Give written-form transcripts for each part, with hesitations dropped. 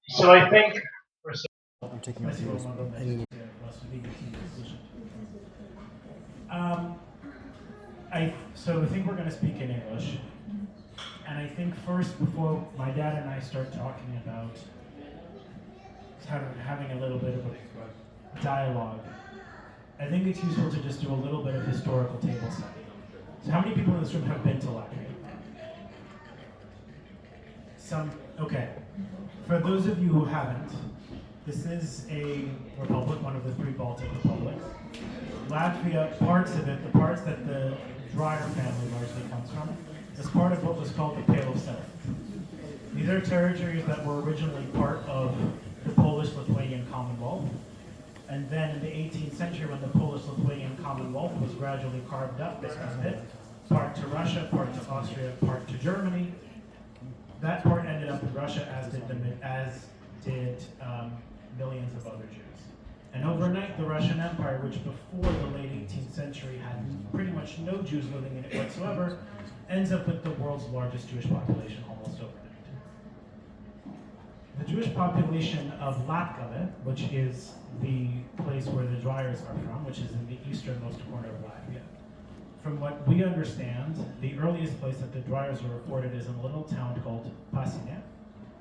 So I think I'm taking off yours. Um, I think we're going to speak in English, and I think first, before my dad and I start talking about having a little bit of a dialogue, I think it's useful to just do a little bit of historical table setting. So, how many people in this room have been to Latvia? Some. Okay. For those of you who haven't, this is a republic, one of the three Baltic republics. Latvia, parts of it, the parts that the Dreyer family largely comes from, is part of what was called the Pale of Seven. These are territories that were originally part of the Polish-Lithuanian Commonwealth, and then in the 18th century, when the Polish-Lithuanian Commonwealth was gradually carved up bit by bit, part to Russia, part to Austria, part to Germany, that part ended up in Russia, as did millions of other Jews. And overnight, the Russian Empire, which before the late 18th century had pretty much no Jews living in it whatsoever, ends up with the world's largest Jewish population almost overnight. The Jewish population of Latgale, which is the place where the Dryers are from, which is in the easternmost corner of Latvia. From what we understand, the earliest place that the Dryers are recorded is in a little town called Pasine,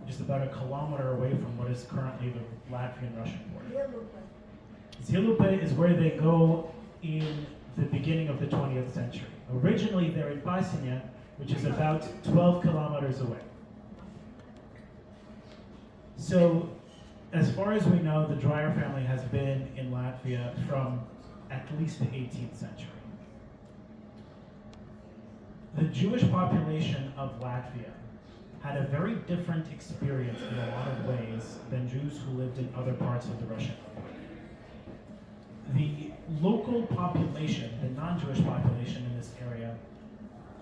which is about a kilometer away from what is currently the Latvian-Russian border. Zilupe is where they go in the beginning of the 20th century. Originally, they're in Pasine, which is about 12 kilometers away. So, as far as we know, the Dreyer family has been in Latvia from at least the 18th century. The Jewish population of Latvia had a very different experience in a lot of ways than Jews who lived in other parts of the Russian Empire. The local population, the non-Jewish population in this area,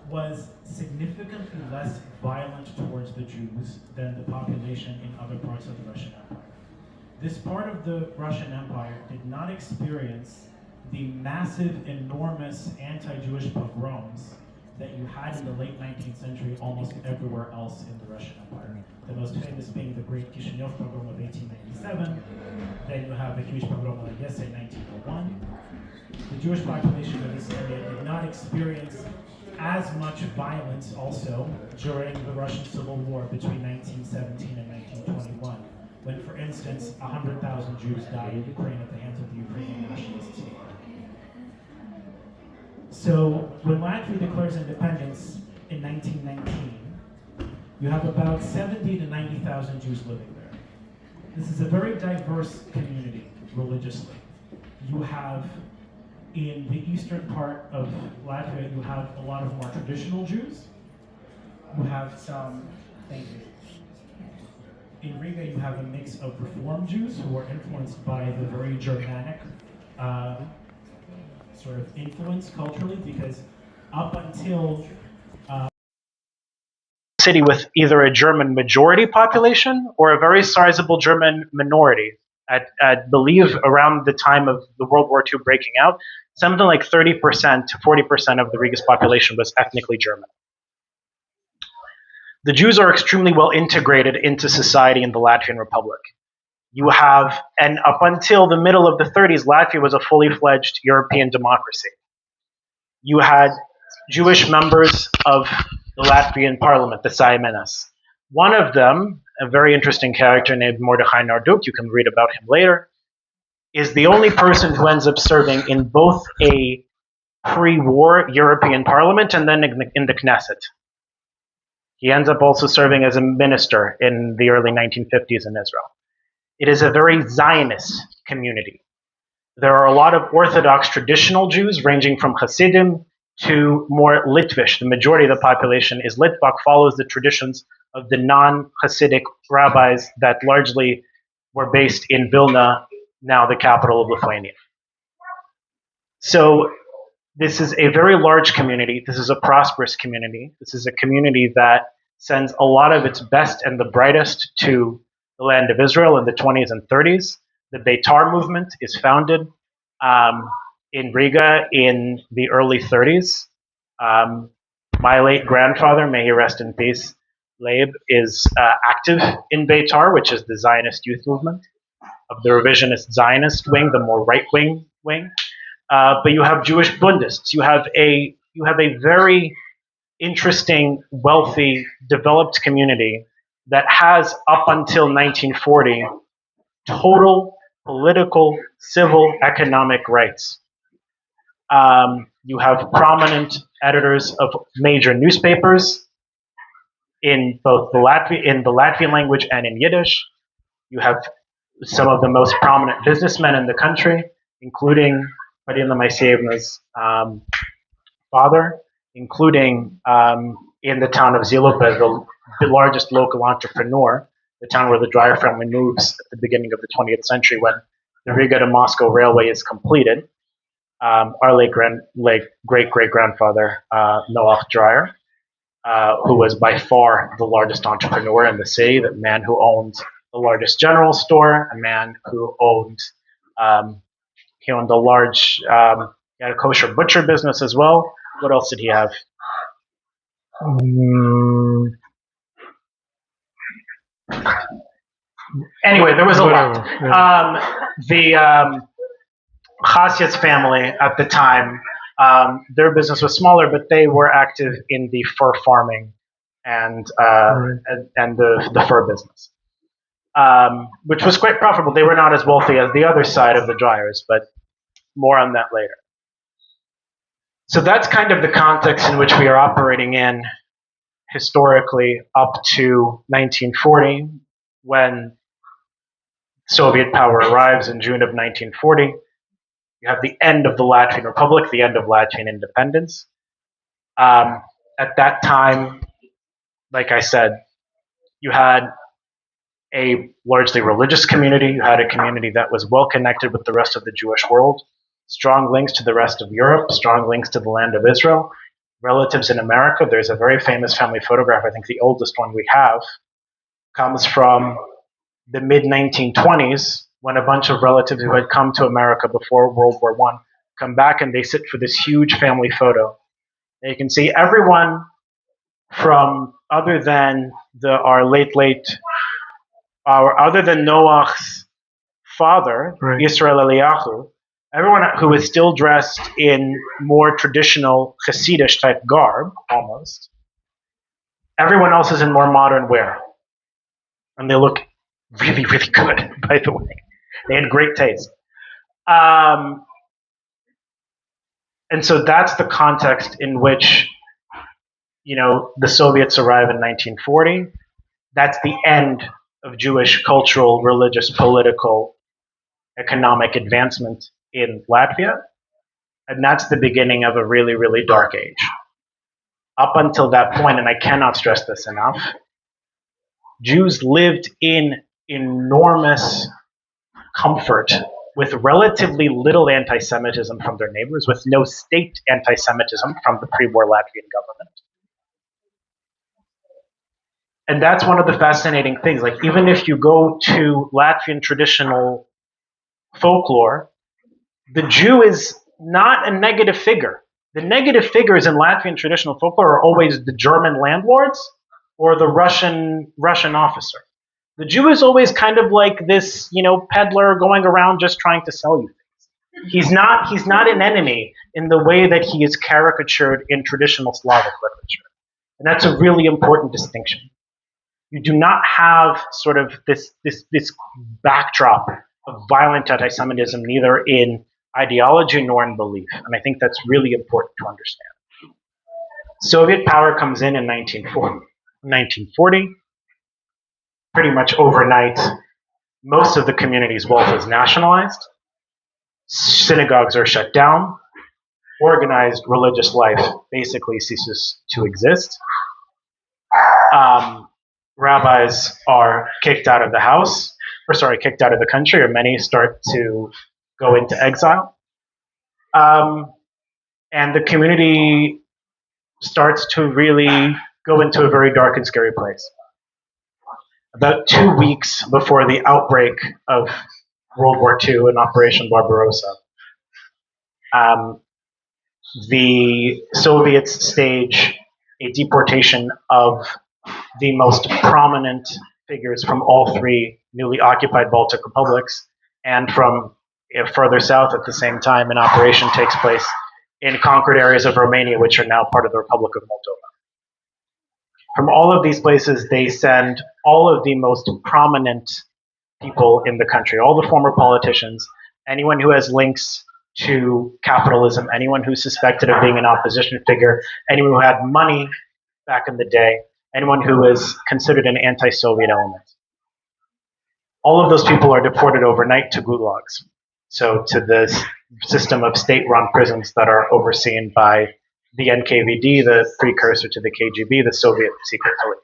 was significantly less violent towards the Jews than the population in other parts of the Russian Empire. This part of the Russian Empire did not experience the massive, enormous anti-Jewish pogroms that you had in the late 19th century almost everywhere else in the Russian Empire. The most famous being the Great Kishinev pogrom of 1897. Then you have the huge pogrom of Odessa in 1901. The Jewish population of this area did not experience as much violence also during the Russian Civil War between 1917 and 1921, when, for instance, 100,000 Jews died in Ukraine at the hands of the Ukrainian nationalists. So when Latvia declares independence in 1919, you have about 70 to 90,000 Jews living there. This is a very diverse community religiously. You have, in the eastern part of Latvia, you have a lot of more traditional Jews. You have some, thank you. In Riga, you have a mix of Reform Jews who are influenced by the very Germanic sort of influence culturally, because up until city with either a German majority population or a very sizable German minority. I believe around the time of the World War II breaking out, something like 30% to 40% of the Riga's population was ethnically German. The Jews are extremely well integrated into society in the Latvian Republic. You have, and up until the middle of the 30s, Latvia was a fully fledged European democracy. You had Jewish members of the Latvian parliament, the Saimenas. One of them, a very interesting character named Mordechai Narduk, you can read about him later, is the only person who ends up serving in both a pre-war European parliament and then in the Knesset. He ends up also serving as a minister in the early 1950s in Israel. It is a very Zionist community. There are a lot of Orthodox traditional Jews, ranging from Hasidim to more Litvish. The majority of the population is Litvak, follows the traditions of the non-Hasidic rabbis that largely were based in Vilna, now the capital of Lithuania. So this is a very large community. This is a prosperous community. This is a community that sends a lot of its best and the brightest to the land of Israel in the 20s and 30s. The Beitar movement is founded in Riga in the early 30s. My late grandfather, may he rest in peace, Leib is active in Beitar, which is the Zionist youth movement of the revisionist Zionist wing, the more right-wing wing. But you have Jewish Bundists. You have a very interesting, wealthy, developed community that has, up until 1940, total political, civil, economic rights. You have prominent editors of major newspapers in both the Latvian language and in Yiddish. You have some of the most prominent businessmen in the country, including Marina Moiseyevna's father, including in the town of Zilupe, the largest local entrepreneur, the town where the Dreyer family moves at the beginning of the 20th century when the Riga to Moscow railway is completed. Our late great-great-grandfather, Noach Dreyer, who was by far the largest entrepreneur in the city, the man who owned the largest general store, a man who owned he owned a large he had a kosher butcher business as well. What else did he have? Anyway, there was a lot. The Chassiet's family at the time, their business was smaller, but they were active in the fur farming and the fur business, which was quite profitable. They were not as wealthy as the other side of the Dryers, but more on that later. So that's kind of the context in which we are operating in historically up to 1940, when Soviet power arrives in June of 1940. You have the end of the Latvian Republic, the end of Latvian independence. At that time, like I said, you had a largely religious community. You had a community that was well connected with the rest of the Jewish world, strong links to the rest of Europe, strong links to the land of Israel, relatives in America. There's a very famous family photograph, I think the oldest one we have, comes from the mid-1920s, when a bunch of relatives who had come to America before World War I come back and they sit for this huge family photo. And you can see everyone from other than other than Noach's father, right, Yisrael Eliyahu, everyone who is still dressed in more traditional Hasidish type garb, almost. Everyone else is in more modern wear. And they look really, really good, by the way. They had great taste. And so that's the context in which, the Soviets arrive in 1940. That's the end of Jewish cultural, religious, political, economic advancement in Latvia. And that's the beginning of a really, really dark age. Up until that point, and I cannot stress this enough, Jews lived in enormous comfort with relatively little anti-Semitism from their neighbors, with no state anti-Semitism from the pre-war Latvian government. And that's one of the fascinating things. Like, even if you go to Latvian traditional folklore, the Jew is not a negative figure. The negative figures in Latvian traditional folklore are always the German landlords or the Russian officer. The Jew is always kind of like this, peddler going around just trying to sell you things. He's not an enemy in the way that he is caricatured in traditional Slavic literature. And that's a really important distinction. You do not have sort of this backdrop of violent anti-Semitism, neither in ideology nor in belief. And I think that's really important to understand. Soviet power comes in 1940. Pretty much overnight, most of the community's wealth is nationalized. Synagogues are shut down. Organized religious life basically ceases to exist. Rabbis are kicked out of the kicked out of the country, or many start to go into exile. And the community starts to really go into a very dark and scary place. About 2 weeks before the outbreak of World War II and Operation Barbarossa, the Soviets stage a deportation of the most prominent figures from all three newly occupied Baltic republics, and from further south at the same time, an operation takes place in conquered areas of Romania, which are now part of the Republic of Moldova. From all of these places, they send all of the most prominent people in the country, all the former politicians, anyone who has links to capitalism, anyone who's suspected of being an opposition figure, anyone who had money back in the day, anyone who is considered an anti-Soviet element. All of those people are deported overnight to gulags, so to this system of state-run prisons that are overseen by the NKVD, the precursor to the KGB, the Soviet secret police.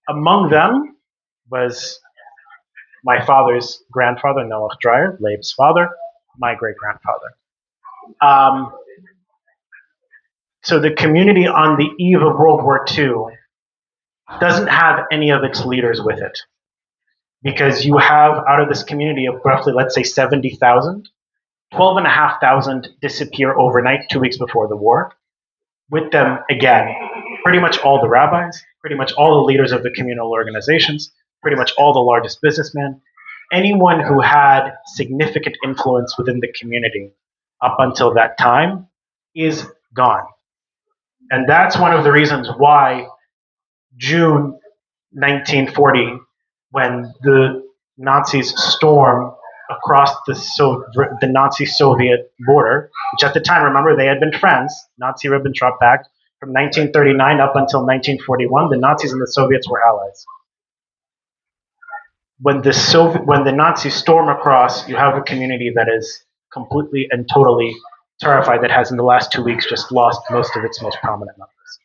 Among them was my father's grandfather, Noah Dreyer, Leib's father, my great-grandfather. So the community on the eve of World War II doesn't have any of its leaders with it. Because you have, out of this community of roughly, let's say, 70,000, 12,500 disappear overnight 2 weeks before the war. With them, again, pretty much all the rabbis, pretty much all the leaders of the communal organizations, pretty much all the largest businessmen, anyone who had significant influence within the community up until that time is gone. And that's one of the reasons why June 1940, when the Nazis storm across the Nazi-Soviet border, which at the time, remember, they had been friends, Nazi-Ribbentrop Pact, from 1939 up until 1941, the Nazis and the Soviets were allies. When the Nazis storm across, you have a community that is completely and totally terrified, that has in the last 2 weeks just lost most of its most prominent members.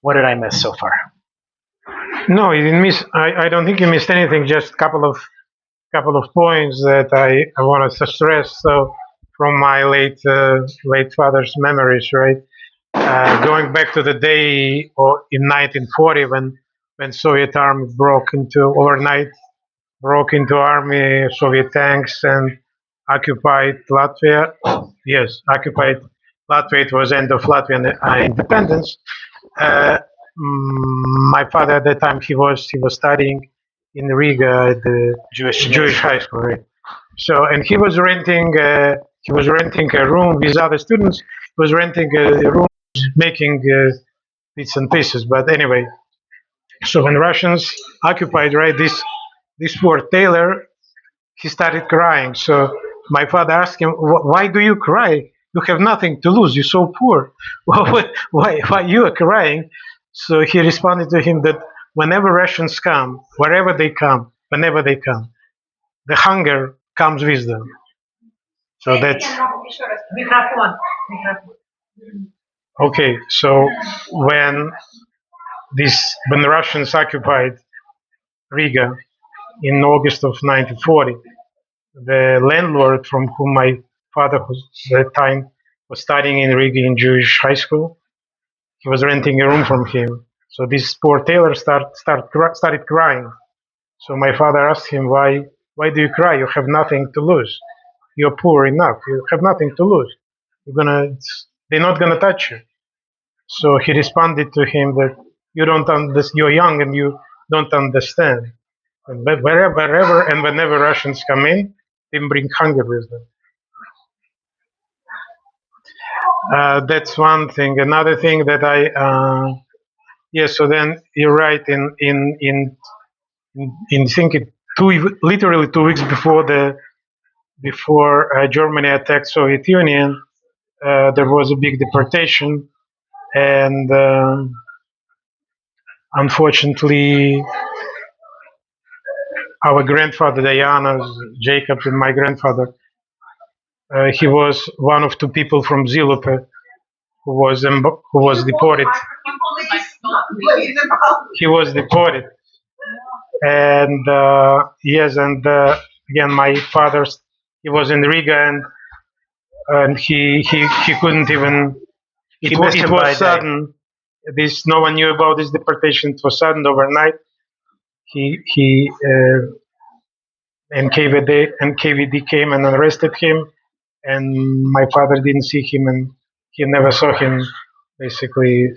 What did I miss so far? No, you didn't miss. I don't think you missed anything. Just a couple of points that I wanted to stress. So, from my late father's memories, right? Going back to the day or in 1940 when Soviet army broke into army, Soviet tanks, and occupied Latvia. Yes, occupied Latvia. It was end of Latvian independence. My father at that time, he was studying in Riga at the Jewish high school, right? So, and he was renting a room with other students. He was renting a room, making bits and pieces. But anyway, so when Russians occupied, right, this poor tailor, he started crying. So my father asked him, "Why do you cry? You have nothing to lose. You're so poor. Why you are crying?" So he responded to him that whenever Russians come, whenever they come, the hunger comes with them. So that's okay. So when the Russians occupied Riga in August of 1940, the landlord from whom my father was at that time was studying in Riga in Jewish high school, he was renting a room from him. So this poor tailor started crying. So my father asked him, why do you cry? You have nothing to lose. You're poor enough. You have nothing to lose. They're not gonna touch you. So he responded to him that you're young and you don't understand. But wherever and whenever Russians come in, they bring hunger with them. That's one thing. Another thing that so then you're right. In think it literally 2 weeks before Germany attacked Soviet Union, there was a big deportation, and unfortunately, our grandfather Diana, Jacob, and my grandfather, he was one of two people from Zilupe who was deported. He was deported, and again, my father, he was in Riga, and he couldn't even. It was sudden. No one knew about this deportation. It was sudden overnight. NKVD came and arrested him, and my father didn't see him, and he never saw him basically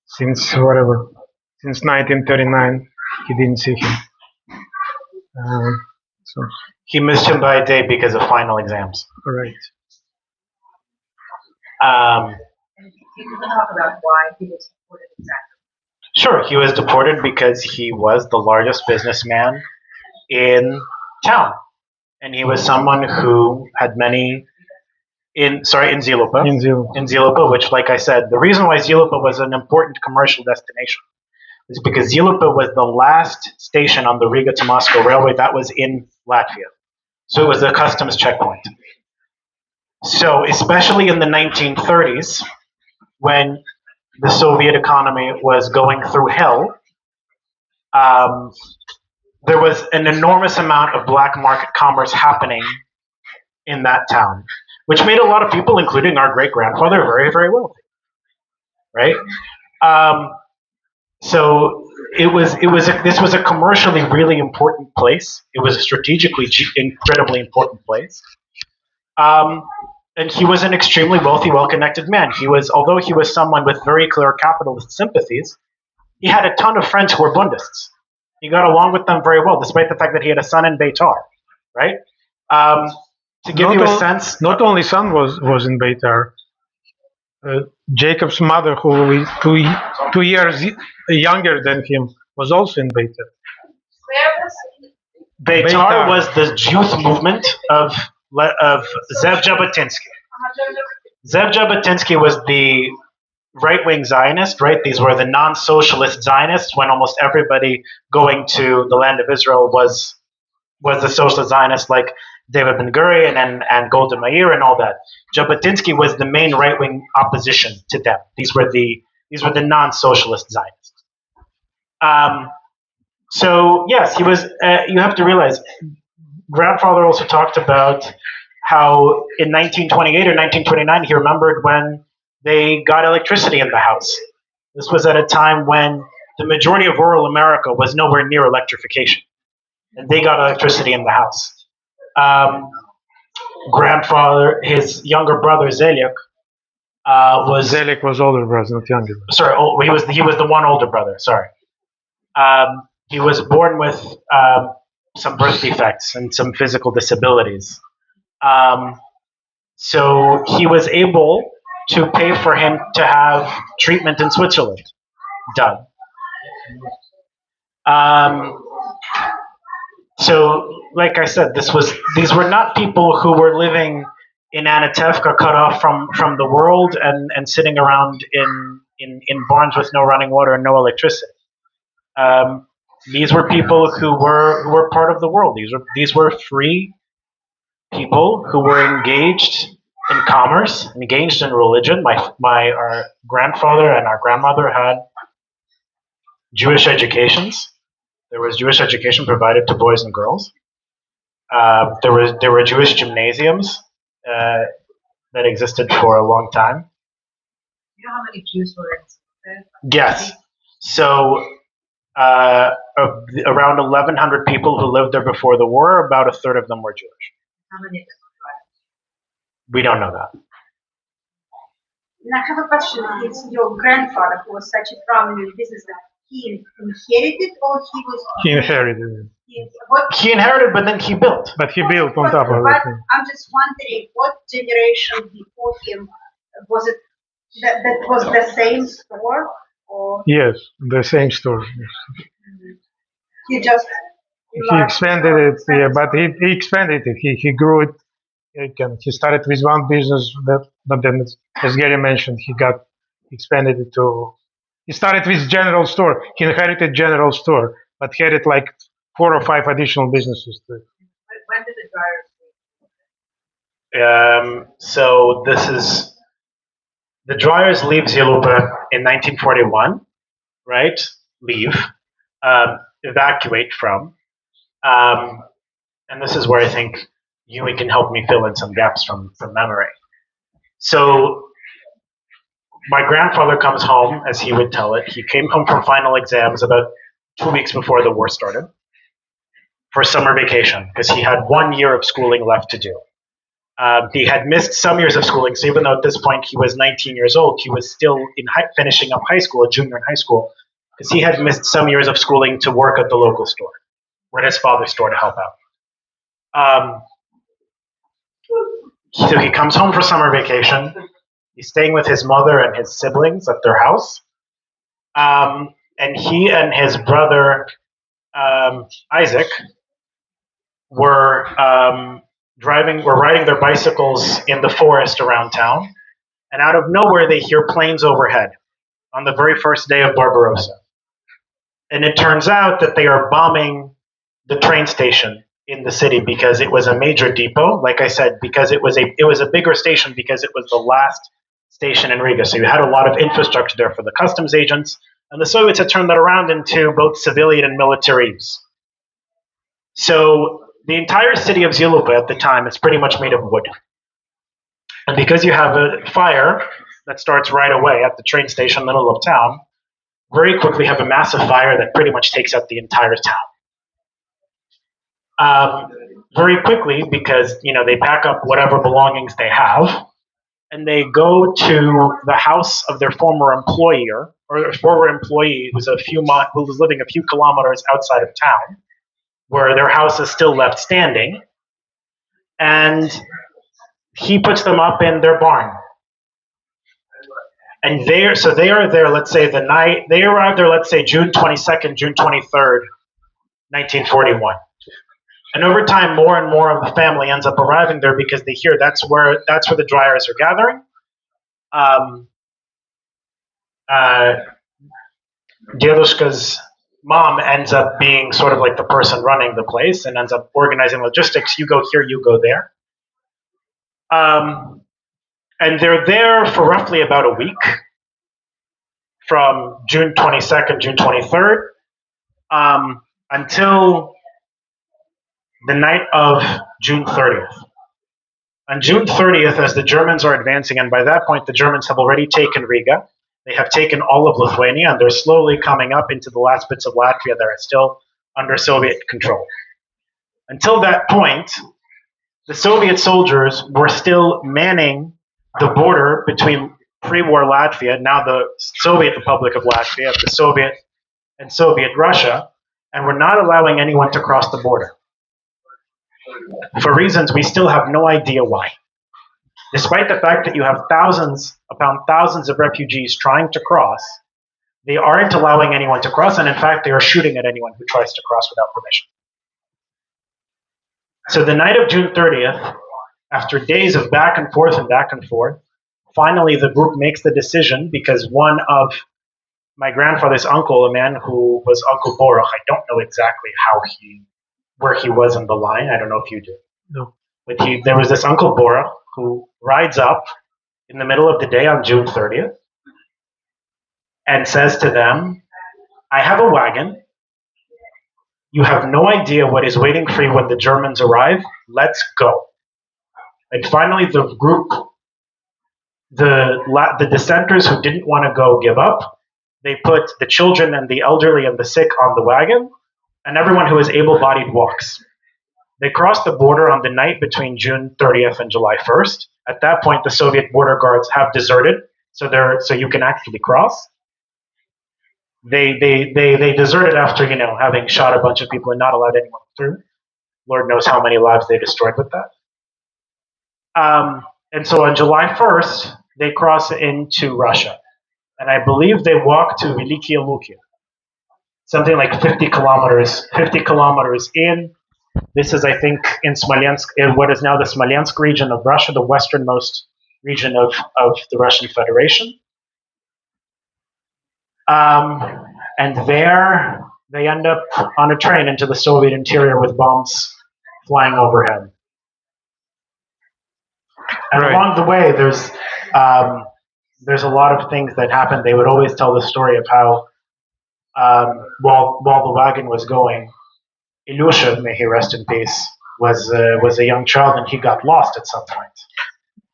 since whatever, since 1939. He didn't see him. So, He missed him by a day because of final exams. right. You can talk about why he was deported exactly. Sure, he was deported because he was the largest businessman in town, and he was someone who had many in Zilupa. In Zilupa, which, like I said, the reason why Zilupa was an important commercial destination is because Zilupa was the last station on the Riga to Moscow railway that was in Latvia. So it was a customs checkpoint. So, especially in the 1930s, when the Soviet economy was going through hell, there was an enormous amount of black market commerce happening in that town, which made a lot of people, including our great grandfather, very, very wealthy. Right? So this was a commercially really important place. It was a strategically incredibly important place. And he was an extremely wealthy, well-connected man. Although he was someone with very clear capitalist sympathies, he had a ton of friends who were Bundists. He got along with them very well, despite the fact that he had a son in Beitar, right? To give you a sense, not only son was in Beitar. Jacob's mother, who is 2 years younger than him, was also in Beitar. Beitar was the youth movement of Zev Jabotinsky. Zev Jabotinsky was the right-wing Zionist, right? These were the non-socialist Zionists when almost everybody going to the land of Israel was the socialist Zionist, like David Ben Gurion and Golda Meir and all that. Jabotinsky was the main right-wing opposition to them. These were the non-socialist Zionists. So yes, he was. You have to realize, grandfather also talked about how in 1928 or 1929 he remembered when they got electricity in the house. This was at a time when the majority of rural America was nowhere near electrification, and they got electricity in the house. Grandfather, his younger brother Zeliak, Zeliak was older brother, not younger. Sorry, he was the one older brother. Sorry. He was born with some birth defects and some physical disabilities. So he was able to pay for him to have treatment in Switzerland done. So, like I said, these were not people who were living in Anatevka, cut off from the world and sitting around in barns with no running water and no electricity. These were people who were part of the world. These were free people who were engaged in commerce, engaged in religion. Our grandfather and our grandmother had Jewish educations. There was Jewish education provided to boys and girls. There were Jewish gymnasiums that existed for a long time. You know how many Jews were in? Yes. So around 1,100 people who lived there before the war, about a third of them were Jewish. How many of them were? We don't know that. And I have a question. It's your grandfather who was such a prominent businessman. He inherited or he was? He inherited. He inherited, but then he built. But he built on top of But it. I'm just wondering, what generation before him was it? That was the same store, or Yes, the same store. he just? He expanded it, yeah, but he expanded it. He grew it. He started with one business, but then, as Gary mentioned, he expanded it to. He started with general store. He inherited general store, but he added like 4 or 5 additional businesses to it. When did the Dryers leave? So this is the Dryers leave Ziluba in 1941, right? Leave, evacuate from, and this is where I think Yui can help me fill in some gaps from memory. So my grandfather comes home, as he would tell it. He came home from final exams about 2 weeks before the war started for summer vacation because he had 1 year of schooling left to do. He had missed some years of schooling, so even though at this point he was 19 years old, he was still finishing up high school, a junior in high school, because he had missed some years of schooling to work at the local store, or at his father's store to help out. So he comes home for summer vacation. He's staying with his mother and his siblings at their house. And he and his brother Isaac were riding their bicycles in the forest around town, and out of nowhere they hear planes overhead on the very first day of Barbarossa. And it turns out that they are bombing the train station in the city because it was a major depot. Like I said, because it was a bigger station because it was the last station in Riga. So you had a lot of infrastructure there for the customs agents, and the Soviets had turned that around into both civilian and military use. So the entire city of Zilupa at the time is pretty much made of wood. And because you have a fire that starts right away at the train station in the middle of town, very quickly have a massive fire that pretty much takes out the entire town. Very quickly, because they pack up whatever belongings they have, and they go to the house of their former employer who was living a few kilometers outside of town, where their house is still left standing, and he puts them up in their barn. And they are there, let's say the night, they arrive there, let's say June 22nd, June 23rd, 1941. And over time, more and more of the family ends up arriving there because they hear that's where the dryers are gathering. Delushka's mom ends up being sort of like the person running the place and ends up organizing logistics. You go here, you go there. And they're there for roughly about a week, from June 22nd, June 23rd, until the night of June 30th. On June 30th, as the Germans are advancing, and by that point the Germans have already taken Riga, they have taken all of Lithuania, and they're slowly coming up into the last bits of Latvia that are still under Soviet control. Until that point, the Soviet soldiers were still manning the border between pre-war Latvia, now the Soviet Republic of Latvia, the Soviet and Soviet Russia, and were not allowing anyone to cross the border. For reasons we still have no idea why. Despite the fact that you have thousands upon thousands of refugees trying to cross, they aren't allowing anyone to cross, and in fact they are shooting at anyone who tries to cross without permission. So the night of June 30th, after days of back and forth, finally the group makes the decision, because one of my grandfather's uncle, a man who was Uncle Borach, I don't know exactly where he was in the line, I don't know if you do. No. But there was this Uncle Borach who rides up in the middle of the day on June 30th and says to them, I have a wagon. You have no idea what is waiting for you when the Germans arrive. Let's go. And finally, the group, the dissenters who didn't want to go give up, they put the children and the elderly and the sick on the wagon, and everyone who is able-bodied walks. They crossed the border on the night between June 30th and July 1st. At that point, the Soviet border guards have deserted, so you can actually cross. They deserted after having shot a bunch of people and not allowed anyone through. Lord knows how many lives they destroyed with that. And so on July 1st, they cross into Russia, and I believe they walk to Velikiye Luki, something like 50 kilometers in. This is, I think, in Smolensk, in what is now the Smolensk region of Russia, the westernmost region of the Russian Federation. And there they end up on a train into the Soviet interior with bombs flying overhead. And Right. along the way, there's a lot of things that happened. They would always tell the story of how while the wagon was going, Ilyusha, may he rest in peace, was a young child, and he got lost at some point.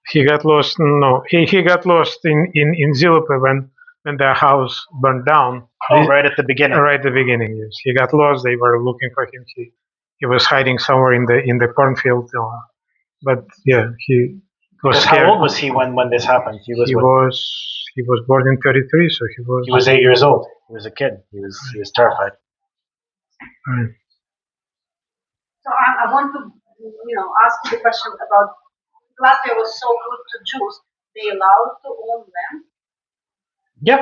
He got lost. No, he got lost in Zilupe when their house burned down. Right at the beginning. Right at the beginning, yes. He got lost. They were looking for him. He was hiding somewhere in the cornfield. but yeah, he was Because scared. how old was he when this happened? He was born in 33, so He was 8 years old. He was a kid. He was terrified. Right. So I want to, ask you the question about Latvia was so good to Jews. They allowed to own land. Yep.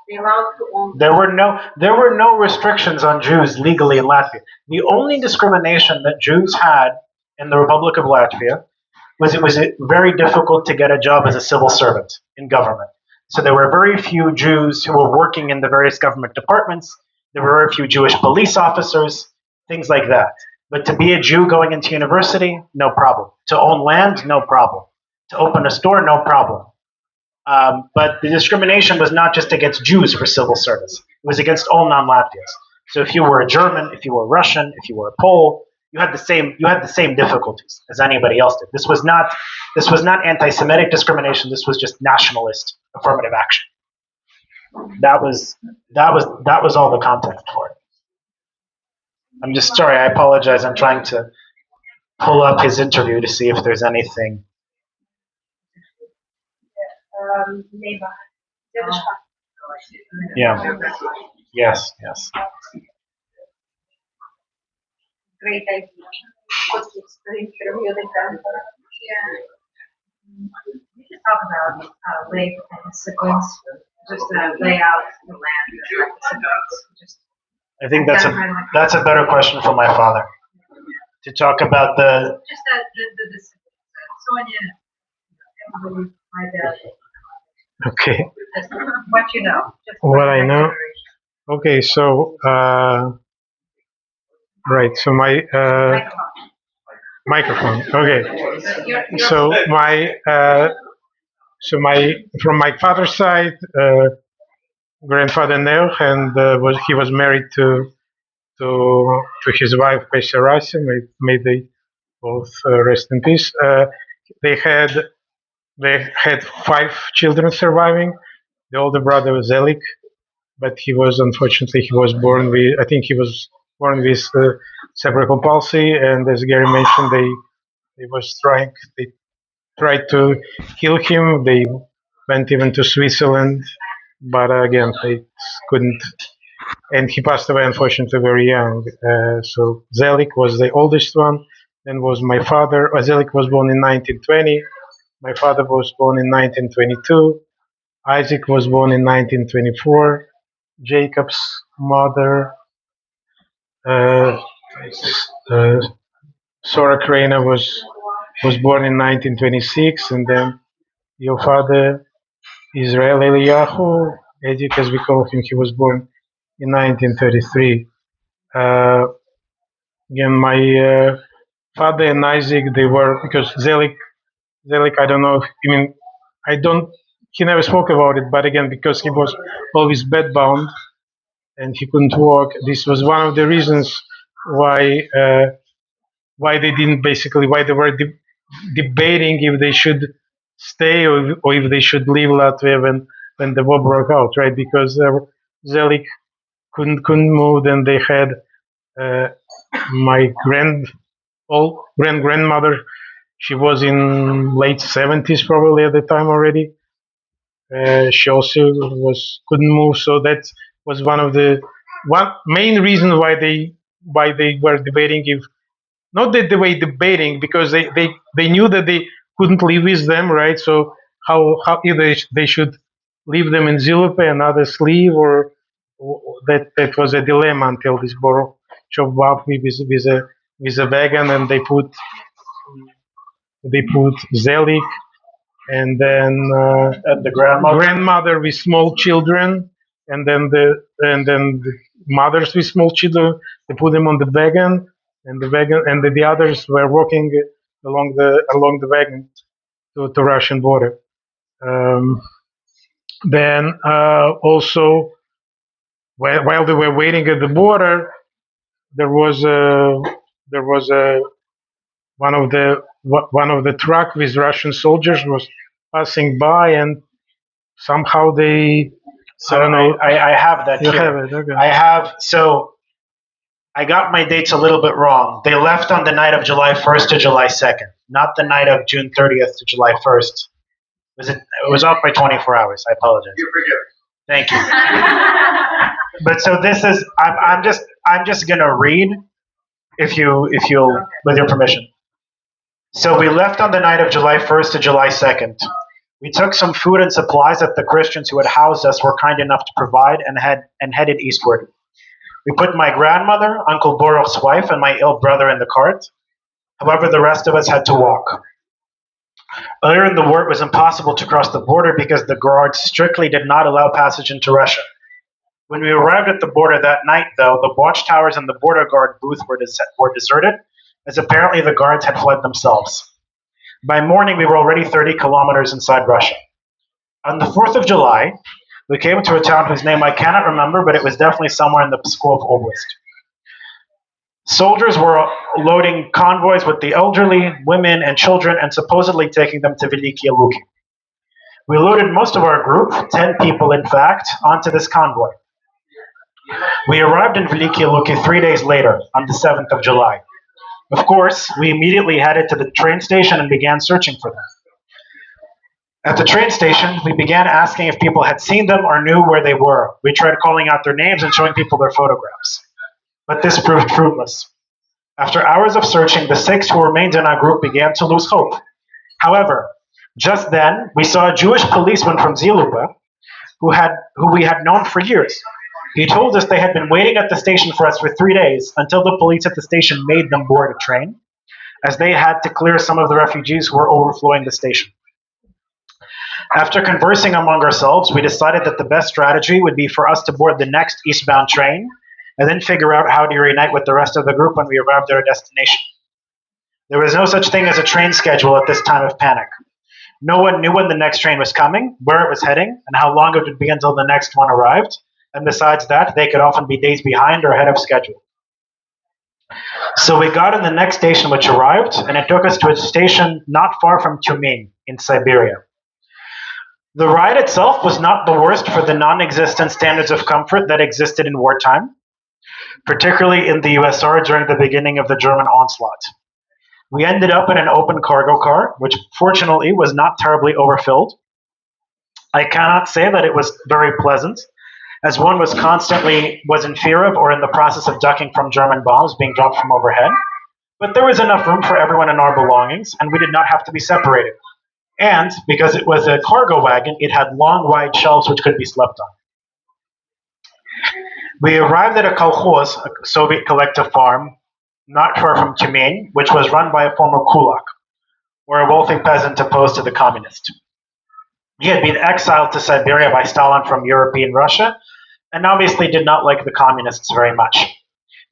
They allowed to own. There were no restrictions on Jews legally in Latvia. The only discrimination that Jews had in the Republic of Latvia was it was very difficult to get a job as a civil servant in government. So there were very few Jews who were working in the various government departments. There were very few Jewish police officers, things like that. But to be a Jew going into university, no problem. To own land, no problem. To open a store, no problem. But the discrimination was not just against Jews for civil service; it was against all non-Latvians. So if you were a German, if you were Russian, if you were a Pole, you had the same difficulties as anybody else did. This was not anti-Semitic discrimination. This was just nationalist affirmative action. That was all the context for it. I'm just sorry. I apologize. I'm trying to pull up his interview to see if there's anything. Neighbor. Yeah. Yes. Yes. Great idea. What's the interview they done? Yeah. We can talk about lay and sequence, just lay out the land like the sequence. Just I think that's a better question for my father to talk about the. just the Sonia, everybody, my dad. Okay. Just what you know. Just What I next know. generation. Okay, so right. So my microphone. Okay. So my from my father's side, grandfather Neo, and he was married to his wife Pesha Rasi. May they both rest in peace. They had five children surviving. The older brother was Zelik, but he was born with, I think he was born with cerebral palsy, and as Gary mentioned, they tried to kill him. They went even to Switzerland, but again they couldn't, and he passed away unfortunately very young. So Zelik was the oldest one. Then was my father. Zelik was born in 1920. My father was born in 1922. Isaac was born in 1924. Jacob's mother, uh, uh, Sora Kraina, was born in 1926, and then your father, Israel Eliyahu, Edik as we call him, he was born in 1933. Again, my father and Isaac, they were, because Zelik, I don't know, I don't, he never spoke about it, but again, because he was always bedbound, and he couldn't walk. This was one of the reasons why they didn't basically why they were debating if they should stay or if they should leave Latvia when the war broke out, right? Because Zelik couldn't move, and they had uh, my grandmother. She was in late 70s probably at the time already. She also was couldn't move, so that was one main reason why they were debating, if not that they were debating, because they knew that they couldn't live with them, right? So how either they should leave them in Zilupe and others leave, or that was a dilemma until this borough showed up with a wagon, and they put Zelik, and then And the grandmother. grandmother with small children, and then the mothers with small children. They put them on the wagon, and the others were walking along the wagon to Russian border. Um, then also, while they were waiting at the border, there was a there was a one of the truck with Russian soldiers was passing by, and somehow they, So I don't know. I have that You here. have it, okay. I got my dates a little bit wrong. They left on the night of July 1st to July 2nd. not the night of June 30th to July 1st. It was off by 24 hours. I apologize. You're forgiven. Thank you. But so this is I'm just gonna read if you'll with your permission. So we left on the night of July 1st to July 2nd. We took some food and supplies that the Christians who had housed us were kind enough to provide and headed eastward. We put my grandmother, Uncle Borok's wife, and my ill brother in the cart. However, the rest of us had to walk. Earlier in the war, it was impossible to cross the border because the guards strictly did not allow passage into Russia. When we arrived at the border that night, though, the watchtowers and the border guard booth were deserted, as apparently the guards had fled themselves. By morning, we were already 30 kilometers inside Russia. On the 4th of July, we came to a town whose name I cannot remember, but it was definitely somewhere in the Pskov Oblast. Soldiers were loading convoys with the elderly, women, and children and supposedly taking them to Veliky Luki. We loaded most of our group, 10 people in fact, onto this convoy. We arrived in Veliky Luki 3 days later, on the 7th of July. Of course, we immediately headed to the train station and began searching for them. At the train station, we began asking if people had seen them or knew where they were. We tried calling out their names and showing people their photographs. But this proved fruitless. After hours of searching, the 6 who remained in our group began to lose hope. However, just then, we saw a Jewish policeman from Ziluba who we had known for years. He told us they had been waiting at the station for us for 3 days until the police at the station made them board a train, as they had to clear some of the refugees who were overflowing the station. After conversing among ourselves, we decided that the best strategy would be for us to board the next eastbound train and then figure out how to reunite with the rest of the group when we arrived at our destination. There was no such thing as a train schedule at this time of panic. No one knew when the next train was coming, where it was heading, and how long it would be until the next one arrived. And besides that, they could often be days behind or ahead of schedule. So we got in the next station which arrived, and it took us to a station not far from Tyumen in Siberia. The ride itself was not the worst for the non-existent standards of comfort that existed in wartime, particularly in the USSR during the beginning of the German onslaught. We ended up in an open cargo car, which fortunately was not terribly overfilled. I cannot say that it was very pleasant, as one was in fear of or in the process of ducking from German bombs being dropped from overhead. But there was enough room for everyone and our belongings, and we did not have to be separated. And because it was a cargo wagon, it had long, wide shelves which could be slept on. We arrived at a kolkhoz, a Soviet collective farm, not far from Tyumen, which was run by a former kulak, or a wealthy peasant opposed to the communist. He had been exiled to Siberia by Stalin from European Russia, and obviously did not like the communists very much.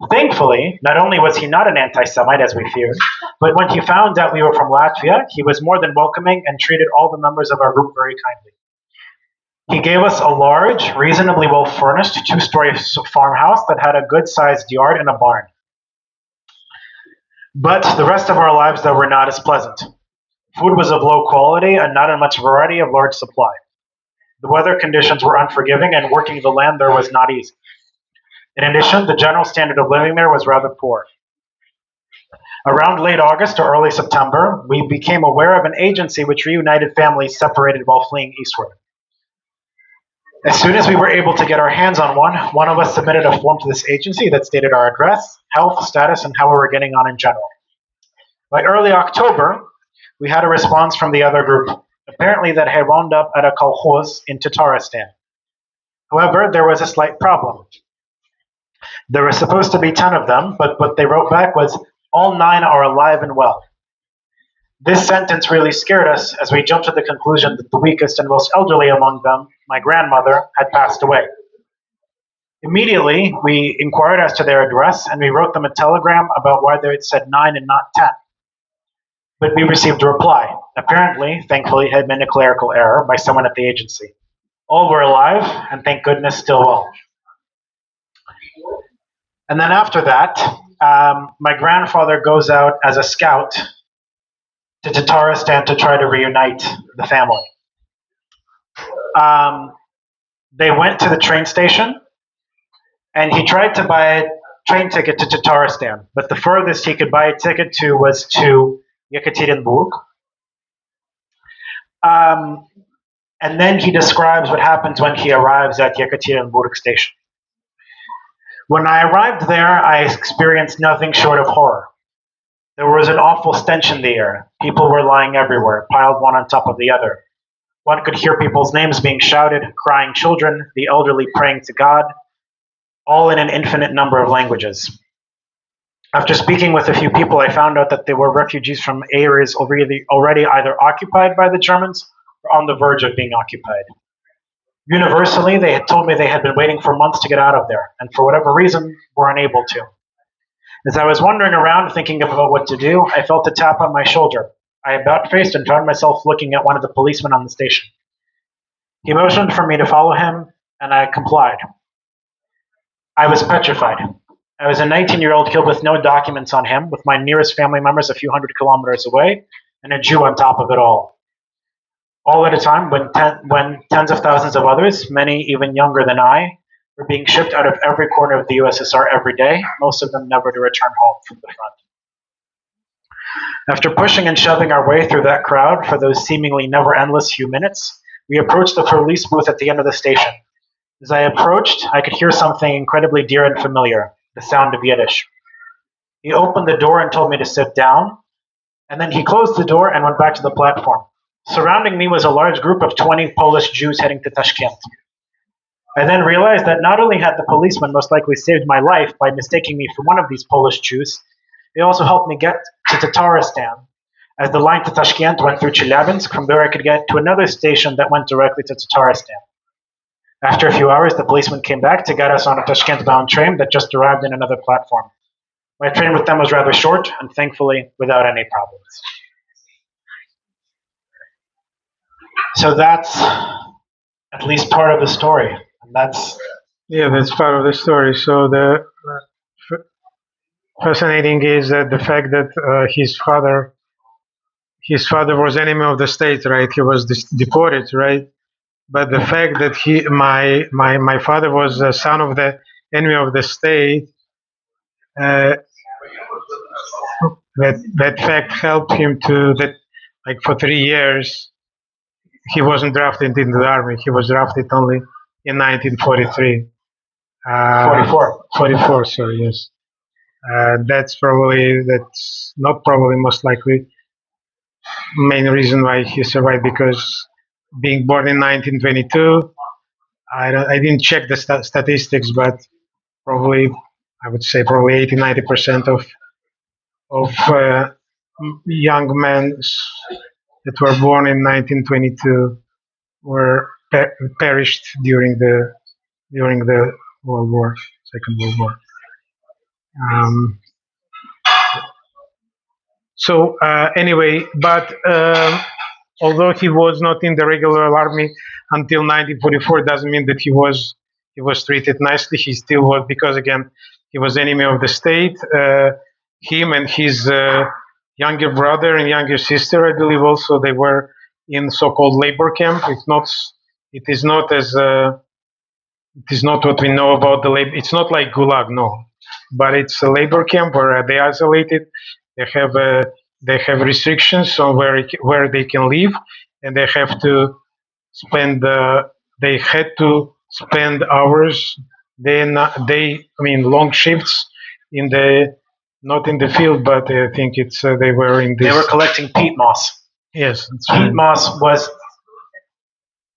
Thankfully, not only was he not an anti-Semite as we feared, but when he found out we were from Latvia, he was more than welcoming and treated all the members of our group very kindly. He gave us a large, reasonably well-furnished 2-story farmhouse that had a good-sized yard and a barn. But the rest of our lives, though, were not as pleasant. Food was of low quality and not in much variety of large supply. The weather conditions were unforgiving, and working the land there was not easy. In addition, the general standard of living there was rather poor. Around late August or early September, we became aware of an agency which reunited families separated while fleeing eastward. As soon as we were able to get our hands on one of us submitted a form to this agency that stated our address, health status, and how we were getting on in general. By early October, we had a response from the other group, apparently that had wound up at a kolkhoz in Tatarstan. However, there was a slight problem. There were supposed to be 10 of them, but what they wrote back was, all 9 are alive and well. This sentence really scared us as we jumped to the conclusion that the weakest and most elderly among them, my grandmother, had passed away. Immediately, we inquired as to their address, and we wrote them a telegram about why they had said 9 and not 10. But we received a reply. Apparently, thankfully, it had been a clerical error by someone at the agency. All were alive, and thank goodness, still well. And then after that, my grandfather goes out as a scout to Tatarstan to try to reunite the family. They went to the train station, and he tried to buy a train ticket to Tatarstan, but the furthest he could buy a ticket to was to Yekaterinburg. Um, and then he describes what happens when he arrives at Yekaterinburg station. When I arrived there, I experienced nothing short of horror. There was an awful stench in the air. People were lying everywhere, piled one on top of the other. One could hear people's names being shouted, crying children, the elderly praying to God, all in an infinite number of languages. After speaking with a few people, I found out that they were refugees from areas already either occupied by the Germans or on the verge of being occupied. Universally, they had told me they had been waiting for months to get out of there, and for whatever reason, were unable to. As I was wandering around thinking about what to do, I felt a tap on my shoulder. I about faced and found myself looking at one of the policemen on the station. He motioned for me to follow him, and I complied. I was petrified. I was a 19-year-old kid with no documents on him, with my nearest family members a few hundred kilometers away, and a Jew on top of it all. All at a time when tens of thousands of others, many even younger than I, were being shipped out of every corner of the USSR every day, most of them never to return home from the front. After pushing and shoving our way through that crowd for those seemingly never endless few minutes, we approached the police booth at the end of the station. As I approached, I could hear something incredibly dear and familiar, the sound of Yiddish. He opened the door and told me to sit down, and then he closed the door and went back to the platform. Surrounding me was a large group of 20 Polish Jews heading to Tashkent. I then realized that not only had the policeman most likely saved my life by mistaking me for one of these Polish Jews, they also helped me get to Tatarstan, as the line to Tashkent went through Chelyabinsk. From there I could get to another station that went directly to Tatarstan. After a few hours, the policeman came back to get us on a Tashkent-bound train that just arrived in another platform. My train with them was rather short, and thankfully without any problems. So that's at least part of the story. And that's Yeah, that's part of the story. So the fascinating is that the fact that his father was enemy of the state, right? He was deported, right? But the fact that my father was a son of the enemy of the state, uh, that fact helped him to that, like, for 3 years he wasn't drafted into the army. He was drafted only in 1943. 44, sorry, yes. That's not probably, most likely, main reason why he survived, because being born in 1922, I didn't check the statistics, but probably, I would say probably 80-90% of young men that were born in 1922 were perished during the World War, Second World War. Um, anyway, but although he was not in the regular army until 1944, doesn't mean that he was treated nicely. He still was, because again, he was enemy of the state. Him and his younger brother and younger sister, I believe, also they were in so-called labor camp. It is not as it is not what we know about the labor. It's not like Gulag, no, but it's a labor camp where they isolated. They have restrictions on where they can live, and they have to spend they had to spend hours, long shifts in the not in the field, but I think it's they were in this. They were collecting peat moss. Yes, peat moss was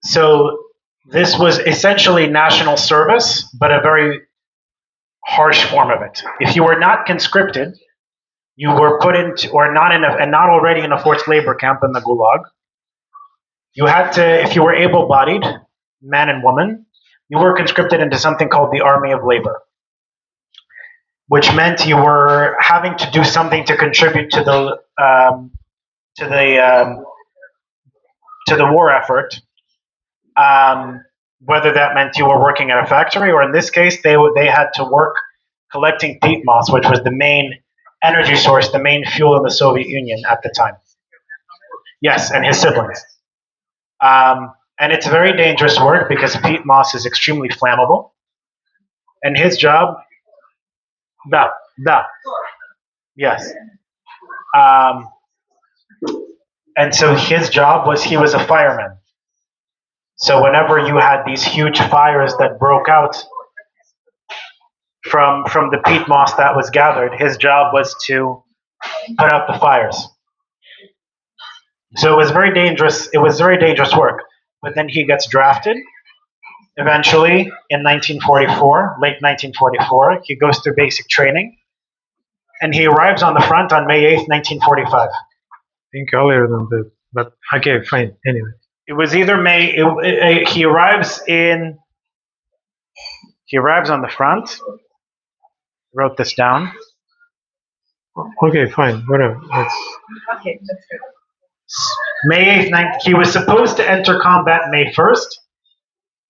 so. This was essentially national service, but a very harsh form of it. If you were not conscripted, you were put into, or not in, and not already in a forced labor camp in the Gulag. You had to, if you were able-bodied, man and woman, you were conscripted into something called the Army of Labor, which meant you were having to do something to contribute to the war effort. Whether that meant you were working at a factory, or in this case, they had to work collecting peat moss, which was the main energy source, the main fuel in the Soviet Union at the time. Yes, and his siblings. And it's very dangerous work because peat moss is extremely flammable. And his job, yes. And so his job was he was a fireman. So whenever you had these huge fires that broke out from the peat moss that was gathered, his job was to put out the fires. So it was very dangerous. It was very dangerous work. But then he gets drafted. Eventually, in 1944, late 1944, he goes through basic training, and he arrives on the front on May 8th, 1945. I think earlier than that, but okay, fine. Anyway, It was either May. He arrives in. He arrives on the front. Wrote this down. okay, fine, whatever. Okay, that's good. May 8th. He was supposed to enter combat May 1st.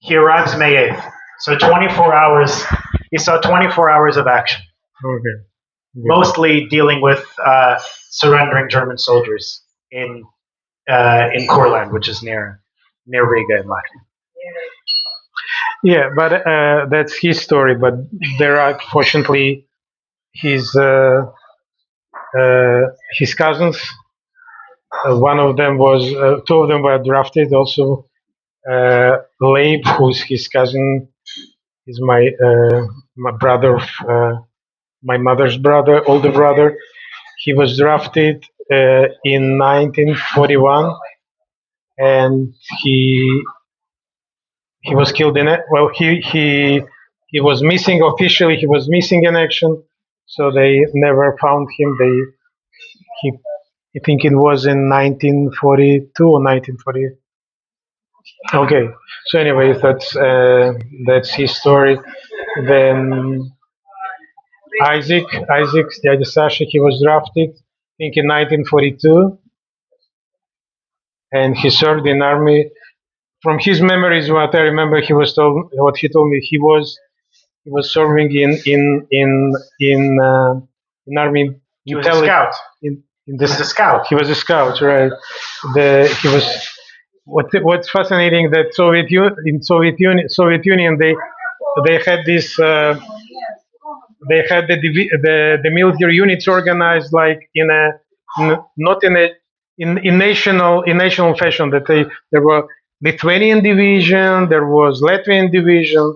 He arrives May 8th. So 24 hours. He saw 24 hours of action, Okay. Good. mostly dealing with surrendering German soldiers in Courland, which is near Riga in Latvia. Yeah, but that's his story. But there are, fortunately, his cousins. One of them was, two of them were drafted. Also, Leib, who's his cousin, is my brother, my mother's brother, older brother. He was drafted in 1941, and he was killed in it. Well, he was missing officially. He was missing in action, so they never found him. He I think it was in 1942 or 1940. Okay, so anyway, that's his story. Then Isaac Sasha, he was drafted, I think in 1942, and he served in army. From his memories, what I remember, what he told me, he was serving in army He was a scout. in He was a scout. He was a scout, right? He was. What's fascinating that Soviet Union they had this they had the military units organized like not in national fashion, that there were Lithuanian division, there was Latvian division,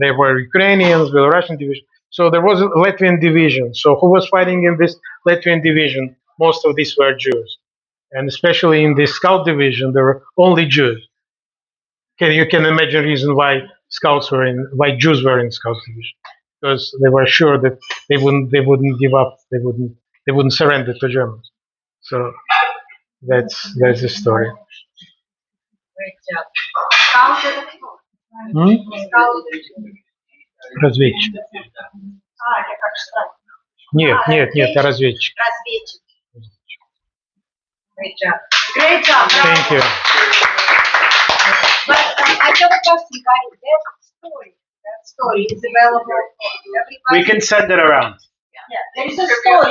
there were Ukrainians, Belarusian division. So there was a Latvian division. So who was fighting in this Latvian division? Most of these were Jews, and especially in the scout division, there were only Jews. You can imagine reason why Jews were in scout division, because they were sure that they wouldn't give up, they wouldn't surrender to Germans. So that's the story. Great job. Scout. Hmm? Scout. Разведчик. Я как штат. Нет, я разведчик. Разведчик. Great job. Great job. Thank you. But I have a question, guys. That story is available. We can send it around. Yeah, there is a story.